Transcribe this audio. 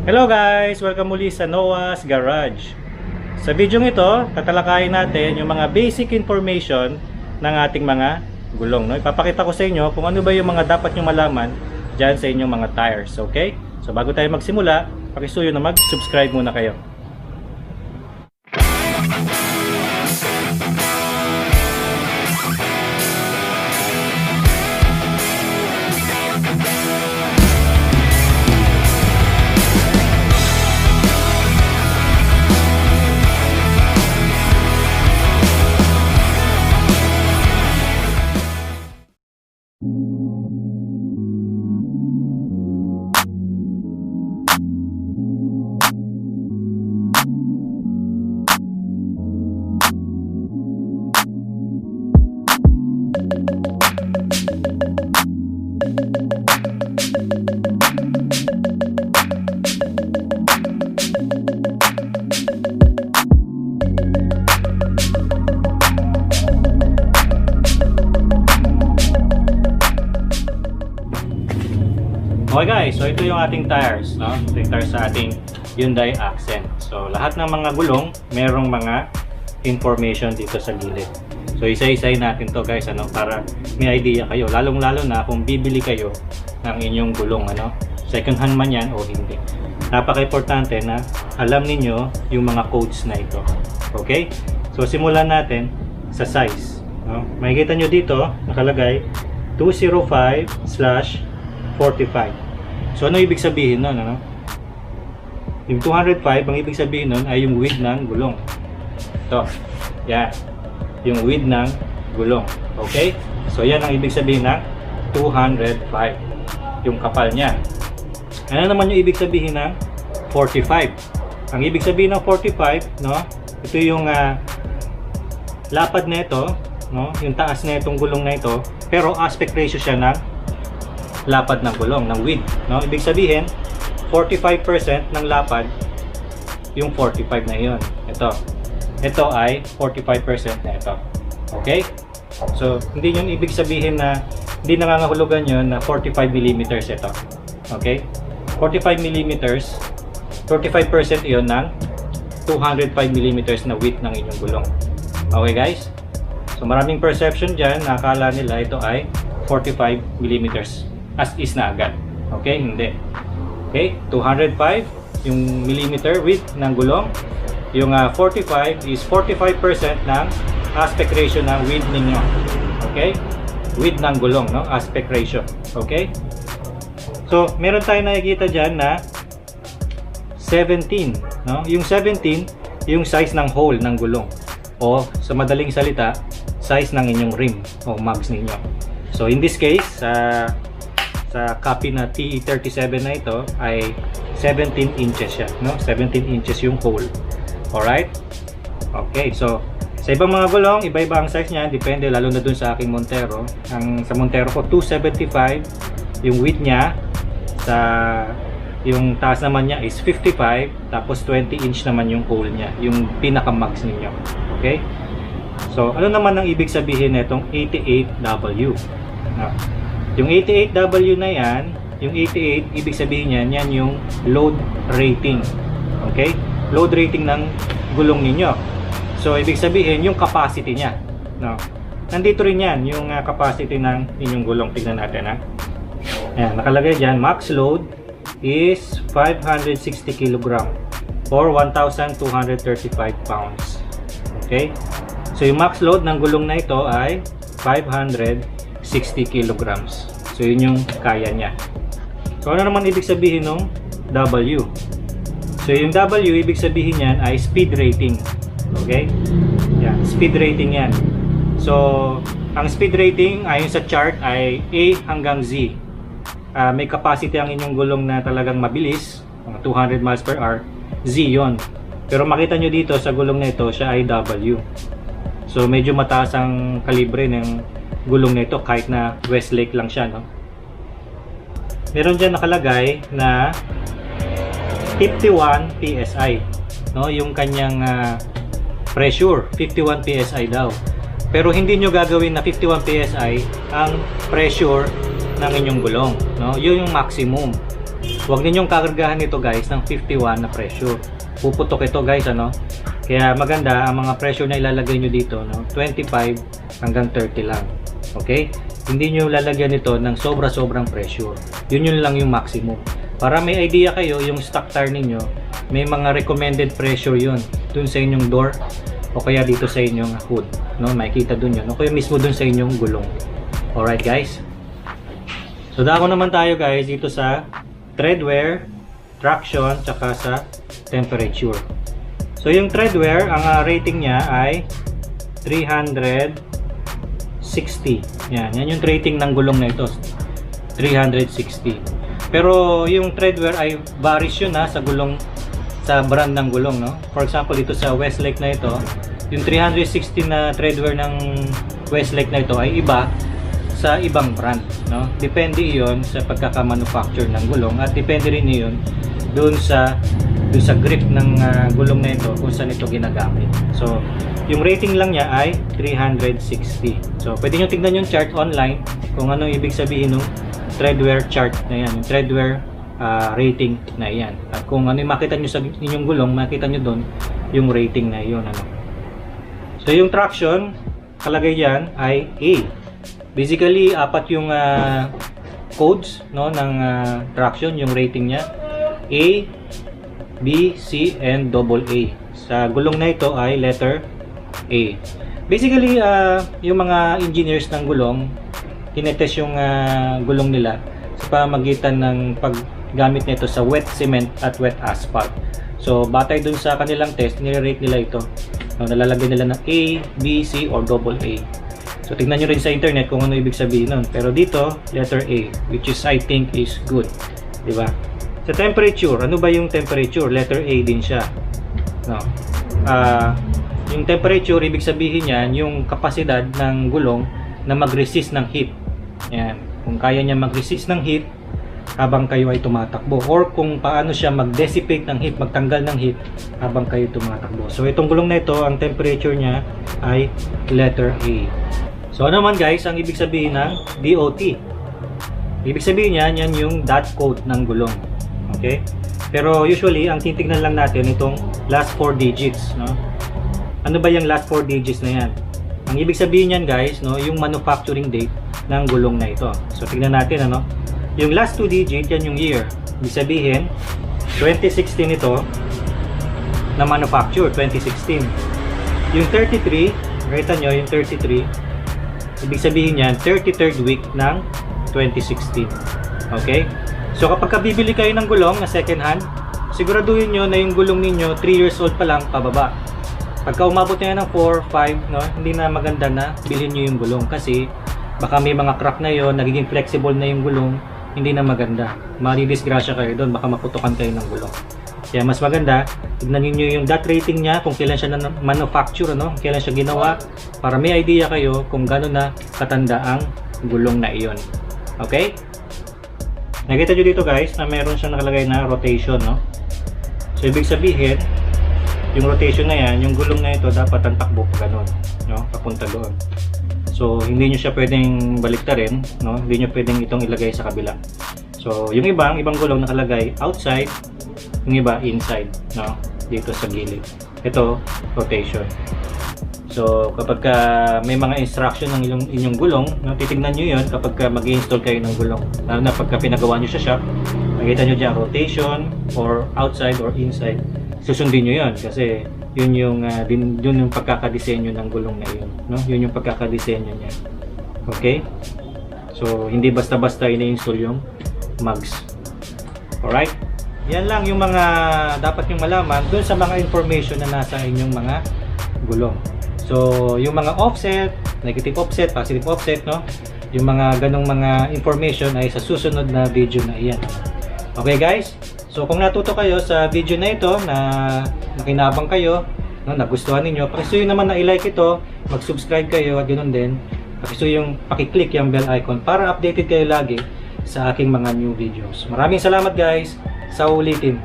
Hello guys! Welcome muli sa Noah's Garage. Sa video ito, tatalakayin natin yung mga basic information ng ating mga gulong. No? Ipapakita ko sa inyo kung ano ba yung mga dapat nyo malaman dyan sa inyong mga tires. Okay? So bago tayo magsimula, pakisuyo na mag-subscribe muna kayo. Okay guys, so ito yung ating tires, no? Ito yung tires sa ating Hyundai Accent. So lahat ng mga gulong, merong mga information dito sa gilid. So isa-isay natin to guys, ano, para may idea kayo. Lalong-lalo na kung bibili kayo ng inyong gulong, ano, second hand man yan o hindi. Napaka-importante na alam ninyo yung mga codes na ito. Okay? So simulan natin sa size. No? Makikita nyo dito, nakalagay 205/45. So ano ibig sabihin nun, ano? Yung 205, ang ibig sabihin nun ay yung width ng gulong. Ito, yan, yung width ng gulong. Okay? So yan ang ibig sabihin ng 205, yung kapal niya. Ano naman yung ibig sabihin ng 45? Ang ibig sabihin ng 45, no? Ito yung lapad na ito, no? Yung taas na itong gulong na ito, pero aspect ratio siya ng lapad ng gulong, ng width, no? Ibig sabihin 45% ng lapad yung 45 na iyon. Ito ay 45% na ito. Okay? So hindi yun ibig sabihin na hindi nangangahulugan yun na 45 mm ito. Okay? 45 mm, 35% iyon ng 205 mm na width ng inyong gulong. Okay guys? So maraming perception dyan, nakakala nila ito ay 45 mm as is na agad. Okay? Hindi. Okay? 205 yung millimeter width ng gulong. Yung 45 is 45% ng aspect ratio ng width ninyo. Okay? Width ng gulong, no? Aspect ratio. Okay? So, meron tayong nakikita dyan na 17, no? Yung 17, yung size ng hole ng gulong. O, sa madaling salita, size ng inyong rim o mags ninyo. So, in this case, sa copy na TE37 na ito ay 17 inches siya, no? 17 inches yung hole. Alright? Okay, so sa ibang mga gulong, iba-iba ang size niya, depende lalo na dun sa aking Montero. Sa Montero ko 275 yung width niya, yung taas naman niya is 55, tapos 20 inch naman yung hole niya, yung pinaka max ninyo. Okay? So ano naman ang ibig sabihin nitong 88W? No? Yung 88W na yan, yung 88, ibig sabihin yan, yan yung load rating. Okay? Load rating ng gulong ninyo. So, ibig sabihin, yung capacity niya. No? Nandito rin yan, yung capacity ng inyong gulong. Tignan natin, ha? Ayan, nakalagay dyan, max load is 560 kg or 1,235 pounds. Okay? So, yung max load ng gulong na ito ay 560 kilograms. So, yun yung kaya niya. So, ano naman ibig sabihin ng W? So, yung W, ibig sabihin yan ay speed rating. Okay? Yan, speed rating yan. So, ang speed rating ayon sa chart ay A hanggang Z. May capacity ang inyong gulong na talagang mabilis, 200 miles per hour. Z yon. Pero makita nyo dito sa gulong na ito, siya ay W. So, medyo mataas ang kalibre ng gulong na ito kahit na Westlake lang siya, no? Meron dyan nakalagay na 51 PSI, no? Yung kanyang pressure, 51 PSI daw. Pero hindi nyo gagawin na 51 PSI ang pressure ng inyong gulong, no? Yun yung maximum. huwag ninyong kakargahan ito guys ng 51 na pressure. Puputok ito guys, ano. Kaya maganda ang mga pressure na ilalagay nyo dito, no, 25 hanggang 30 lang. Okay? Hindi nyo lalagyan ito ng sobrang pressure. Yun lang yung maximum. Para may idea kayo, yung stock tire ninyo, may mga recommended pressure yun dun sa inyong door o kaya dito sa inyong hood, no? Makikita dun yun, o kaya mismo dun sa inyong gulong. Alright guys, so dako naman tayo guys dito sa tread wear, traction, tsaka sa temperature. So yung tread wear, ang rating niya ay 360. Yan yung rating ng gulong na ito, 360. Pero yung tread wear ay varies yun sa gulong, sa brand ng gulong, no? For example, dito sa Westlake na ito, yung 360 na tread wear ng Westlake na ito ay iba sa ibang brand, no? Depende iyon sa pagkaka-manufacture ng gulong at depende rin iyon doon sa grip ng gulong na ito kung saan ito ginagamit. So, yung rating lang niya ay 360. So, pwede nyo tignan yung chart online kung ano ibig sabihin ng tread wear chart na yan, yung tread wear rating na yan. At kung ano yung makita nyo sa inyong gulong, makita nyo doon yung rating na yun, ano. So yung traction, kalagay yan ay A. Basically, apat yung codes, no, ng traction, yung rating niya. A, B, C, and AA. Sa gulong na ito ay letter A. Basically, yung mga engineers ng gulong, tinetest yung gulong nila sa pamamagitan ng paggamit nito sa wet cement at wet asphalt. So, batay dun sa kanilang test, nire-rate nila ito. No, nalalagay nila ng A, B, C, or AA. So, tignan nyo rin sa internet kung ano ibig sabihin nun. Pero dito, letter A, which is I think is good. Diba? Sa temperature, ano ba yung temperature? Letter A din siya. No. Yung temperature, ibig sabihin yan, yung kapasidad ng gulong na mag-resist ng heat. Yan. Kung kaya niya mag-resist ng heat habang kayo ay tumatakbo, or kung paano siya mag-dissipate ng heat, magtanggal ng heat habang kayo tumatakbo. So itong gulong na ito, ang temperature niya ay letter A. So ano naman guys ang ibig sabihin ng DOT? Ibig sabihin niyan, yan yung dot code ng gulong. Okay? Pero usually ang titignan lang natin itong last 4 digits, no? Ano ba yung last 4 digits na yan? Ang ibig sabihin niyan guys, no, yung manufacturing date ng gulong na ito. So tignan natin, ano? Yung last 2 digit, yan yung year. Ibig sabihin 2016 ito na manufacture, 2016. Yung 33, kita nyo yung 33, ibig sabihin yan 33rd week ng 2016. Okay? So kapag bibili kayo ng gulong na second hand, siguraduhin nyo na yung gulong ninyo 3 years old pa lang pababa. Pagka umabot na yan ng 4, 5, no, hindi na maganda na bilhin nyo yung gulong kasi baka may mga crack na yon, nagiging flexible na yung gulong, hindi na maganda. Maridisgrasya kayo doon, baka maputukan kayo ng gulong. Kaya mas maganda, tignan niyo yung dot rating niya, kung kailan siya na manufacture, ano, kailan siya ginawa, para may idea kayo kung gano'n na katanda ang gulong na iyon. Okay? Nakita nyo dito guys na meron siyang nakalagay na rotation, no? So ibig sabihin, yung rotation na yan, yung gulong na ito dapat ang takbo gano'n, no? Papunta doon. So hindi nyo siya pwedeng baliktarin, no? Hindi nyo pwedeng itong ilagay sa kabila. So yung ibang gulong nakalagay outside, yung iba inside, no? Dito sa gilid. Ito rotation. So kapag may mga instruction ng inyong gulong, no, titignan nyo yun kapag mag-install kayo ng gulong. Lalo na pagka pinagawa nyo sa shop, makita nyo dyan rotation or outside or inside. Susundin nyo yun kasi yun yung pagkakadesenyo ng gulong na yun, no? Yun yung pagkakadesenyo niya. Okay? So hindi basta-basta ini-install yung mugs. Alright? Yan lang yung mga dapat yung malaman dun sa mga information na nasa inyong mga gulong. So, yung mga offset, negative offset, positive offset, no? Yung mga ganong mga information ay sa susunod na video na iyan. Okay guys? So, kung natuto kayo sa video na ito, na nakinabang kayo, no, nagustuhan ninyo, pakisuyo naman na i-like ito, mag-subscribe kayo at ganoon din, pakisuyo yung pakiclick yung bell icon para updated kayo lagi sa aking mga new videos. Maraming salamat guys, sa ulitin.